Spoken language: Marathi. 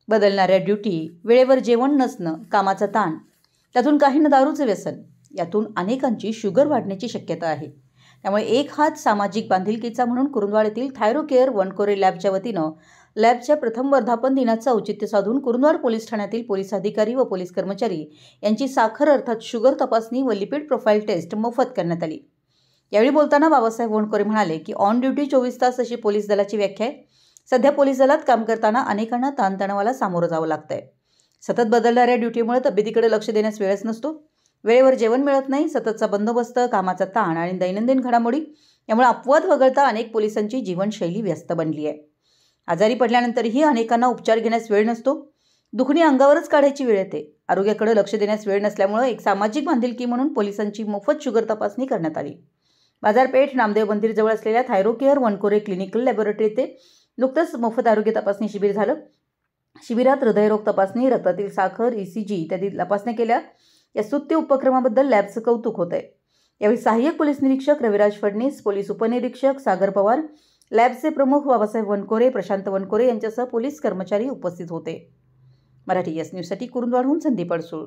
बदलणाऱ्या ड्युटी, वेळेवर जेवण नसणं, कामाचा ताण, त्यातून काहींना दारूचं व्यसन, यातून अनेकांची शुगर वाढण्याची शक्यता आहे. त्यामुळे एक हात सामाजिक बांधिलकीचा म्हणून कुरुंदवाड येथील थायरोकेअर वनकोरे लॅबच्या वतीनं लॅबच्या प्रथम वर्धापन दिनाचं औचित्य साधून कुरुंदवाड पोलीस ठाण्यातील पोलीस अधिकारी व पोलीस कर्मचारी यांची साखर अर्थात शुगर तपासणी व लिपिड प्रोफाईल टेस्ट मोफत करण्यात आली. यावेळी बोलताना बाबासाहेब वनकोरे म्हणाले की ऑन ड्युटी 24 तास अशी पोलीस दलाची व्याख्या आहे. सध्या पोलीस दलात काम करताना अनेकांना ताणतणावाला सामोरं जावं लागतंय. सतत बदलणाऱ्या ड्युटीमुळे तब्येतीकडे लक्ष देण्यास वेळच नसतो. वेळेवर जेवण मिळत नाही, सततचा बंदोबस्त, कामाचा ताण आणि दैनंदिन घडामोडी यामुळे अपवाद वगळता अनेक पोलिसांची जीवनशैली व्यस्त बनली आहे. आजारी पडल्यानंतरही अनेकांना उपचार घेण्यास वेळ नसतो. दुखणी अंगावरच काढायची वेळ येते. आरोग्याकडे लक्ष देण्यास वेळ नसल्यामुळे एक सामाजिक बांधिलकी म्हणून पोलिसांची मोफत शुगर तपासणी करण्यात आली. बाजारपेठ नामदेव मंदिरजवळ असलेल्या थायरोकेअर वनकोरे क्लिनिकल लॅबोरेटरी येथे नुकतंच मोफत आरोग्य तपासणी शिबिर झालं. शिबिरात हृदयरोग तपासणी, रक्तातील साखर, ECG इत्यादी तपासण्या केल्या. या स्तुत्य उपक्रमाबद्दल लॅबचं कौतुक होत आहे. यावेळी सहाय्यक पोलीस निरीक्षक रविराज फडणीस, पोलीस उपनिरीक्षक सागर पवार, लॅबचे प्रमुख बाबासाहेब वनकोरे, प्रशांत वनकोरे यांच्यासह पोलीस कर्मचारी उपस्थित होते. मराठी एस न्यूजसाठी कुरुंदवाडहून संदीप अडसूळ.